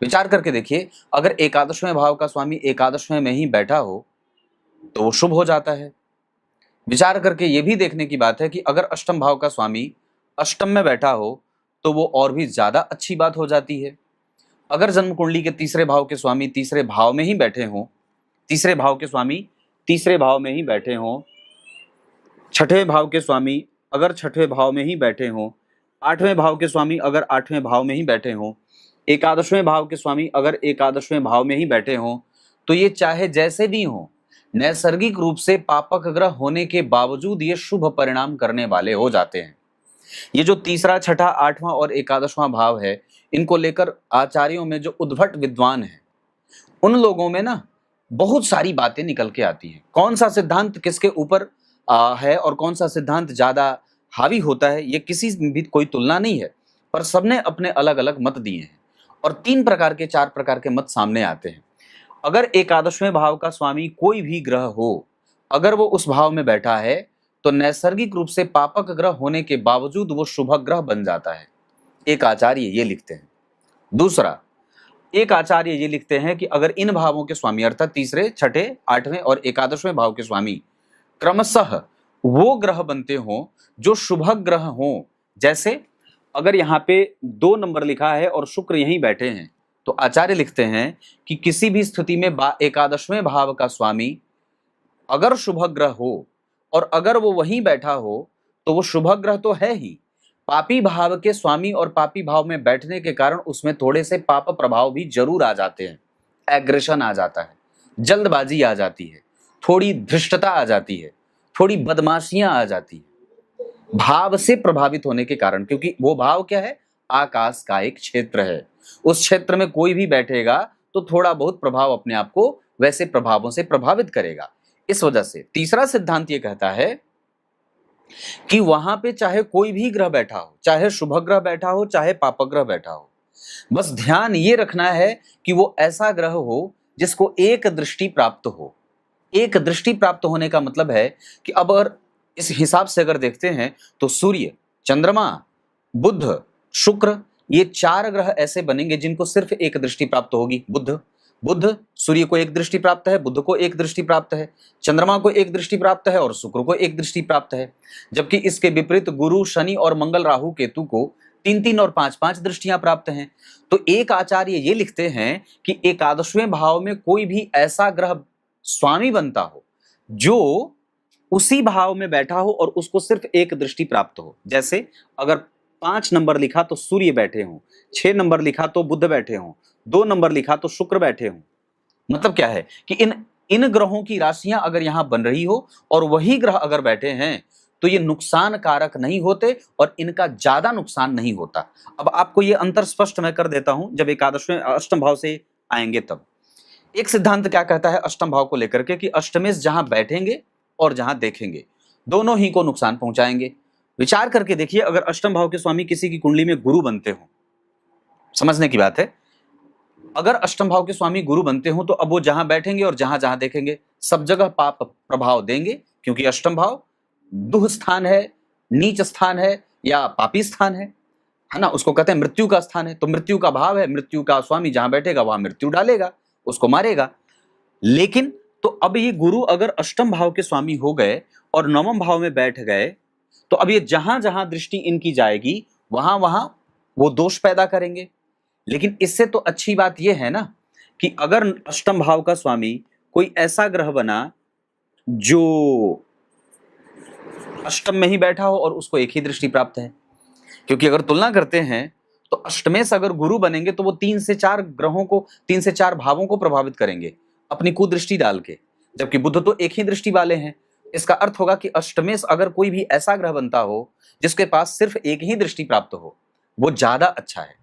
विचार करके देखिए, अगर एकादशवें भाव का स्वामी एकादशवें में ही बैठा हो तो वो शुभ हो जाता है। विचार करके ये भी देखने की बात है कि अगर अष्टम भाव का स्वामी अष्टम में बैठा हो तो वो और भी ज्यादा अच्छी बात हो जाती है। अगर जन्म कुंडली के तीसरे भाव के स्वामी तीसरे भाव में ही बैठे हों, तीसरे भाव के स्वामी तीसरे भाव में ही बैठे हों, छठवें भाव के स्वामी अगर छठवें भाव में ही बैठे हों, आठवें भाव के स्वामी अगर आठवें भाव में ही बैठे हों, एकादशवें भाव के स्वामी अगर एकादशवें भाव में ही बैठे हों, तो ये चाहे जैसे भी हों, नैसर्गिक रूप से पापक ग्रह होने के बावजूद ये शुभ परिणाम करने वाले हो जाते हैं। ये जो तीसरा, छठा, आठवां और एकादशवां भाव है, इनको लेकर आचार्यों में जो उद्भट विद्वान है, उन लोगों में ना बहुत सारी बातें निकल के आती हैं। कौन सा सिद्धांत किसके ऊपर है और कौन सा सिद्धांत ज्यादा हावी होता है, ये किसी भी कोई तुलना नहीं है, पर सबने अपने अलग अलग मत दिए हैं और 3 प्रकार के 4 प्रकार के मत सामने आते हैं। अगर एकादशवें भाव का स्वामी कोई भी ग्रह हो, अगर वो उस भाव में बैठा है तो नैसर्गिक रूप से पापक ग्रह होने के बावजूद वो शुभ ग्रह बन जाता है। एक आचार्य ये लिखते हैं। दूसरा, एक आचार्य ये लिखते हैं कि अगर इन भावों के स्वामी अर्थात तीसरे, छठे, आठवें और एकादशवें भाव के स्वामी क्रमशः वो ग्रह बनते हों जो शुभ ग्रह हों, जैसे अगर यहाँ पे 2 नंबर लिखा है और शुक्र यहीं बैठे हैं, तो आचार्य लिखते हैं कि किसी भी स्थिति में एकादशवें भाव का स्वामी अगर शुभ ग्रह हो और अगर वो वहीं बैठा हो तो वो शुभ ग्रह तो है ही, पापी भाव के स्वामी और पापी भाव में बैठने के कारण उसमें थोड़े से पाप प्रभाव भी जरूर आ जाते हैं। एग्रेशन आ जाता है, जल्दबाजी आ जाती है, थोड़ी धृष्टता आ जाती है, थोड़ी बदमाशियां आ जाती है भाव से प्रभावित होने के कारण, क्योंकि वो भाव क्या है, आकाश का एक क्षेत्र है। उस क्षेत्र में कोई भी बैठेगा तो थोड़ा बहुत प्रभाव अपने आप को वैसे प्रभावों से प्रभावित करेगा। इस वजह से तीसरा सिद्धांत ये कहता है कि वहां पे चाहे कोई भी ग्रह बैठा हो, चाहे शुभ ग्रह बैठा हो, चाहे पापक ग्रह बैठा हो, बस ध्यान ये रखना है कि वो ऐसा ग्रह हो जिसको एक दृष्टि प्राप्त हो। एक दृष्टि प्राप्त होने का मतलब है कि अब अगर इस हिसाब से अगर देखते हैं तो सूर्य, चंद्रमा, बुध, शुक्र, ये 4 ग्रह ऐसे बनेंगे जिनको सिर्फ एक दृष्टि प्राप्त होगी। बुध सूर्य को एक दृष्टि प्राप्त है, बुध को एक दृष्टि प्राप्त है, चंद्रमा को एक दृष्टि प्राप्त है और शुक्र को एक दृष्टि प्राप्त है। जबकि इसके विपरीत गुरु, शनि और मंगल, राहु, केतु को 3-3 और 5-5 दृष्टियां प्राप्त हैं। तो एक आचार्य ये लिखते हैं कि एकादशवें भाव में कोई भी ऐसा ग्रह स्वामी बनता हो जो उसी भाव में बैठा हो और उसको सिर्फ एक दृष्टि प्राप्त हो। जैसे अगर 5 नंबर लिखा तो सूर्य बैठे हों, 6 नंबर लिखा तो बुध बैठे हों, 2 नंबर लिखा तो शुक्र बैठे हों। मतलब क्या है कि इन ग्रहों की राशियां अगर यहां बन रही हो और वही ग्रह अगर बैठे हैं तो ये नुकसान कारक नहीं होते और इनका ज्यादा नुकसान नहीं होता। अब आपको ये अंतर स्पष्ट मैं कर देता हूं जब एकादशवें अष्टम भाव से आएंगे तब। एक सिद्धांत क्या कहता है अष्टम भाव को लेकर के कि अष्टमेश जहां बैठेंगे और जहां देखेंगे दोनों ही को नुकसान पहुंचाएंगे। विचार करके देखिए, अगर अष्टम भाव के स्वामी किसी की कुंडली में गुरु बनते हो, समझने की बात है, अगर अष्टम भाव के स्वामी गुरु बनते हो तो अब वो जहां बैठेंगे और जहां जहां देखेंगे सब जगह पाप प्रभाव देंगे, क्योंकि अष्टम भाव दुह स्थान है, नीच स्थान है या पापी स्थान है ना, उसको कहते हैं मृत्यु का स्थान है। तो मृत्यु का भाव है, मृत्यु का स्वामी जहां बैठेगा वहां मृत्यु डालेगा, उसको मारेगा। लेकिन तो अब ये गुरु अगर अष्टम भाव के स्वामी हो गए और नवम भाव में बैठ गए तो अब ये जहां जहां दृष्टि इनकी जाएगी वहां वहां वो दोष पैदा करेंगे। लेकिन इससे तो अच्छी बात यह है ना कि अगर अष्टम भाव का स्वामी कोई ऐसा ग्रह बना जो अष्टम में ही बैठा हो और उसको एक ही दृष्टि प्राप्त है, क्योंकि अगर तुलना करते हैं तो अष्टमेश अगर गुरु बनेंगे तो वो 3 से 4 ग्रहों को, 3 से 4 भावों को प्रभावित करेंगे अपनी कुदृष्टि डाल के, जबकि बुध तो एक ही दृष्टि वाले हैं। इसका अर्थ होगा कि अष्टमेश अगर कोई भी ऐसा ग्रह बनता हो जिसके पास सिर्फ एक ही दृष्टि प्राप्त हो, वो ज्यादा अच्छा है।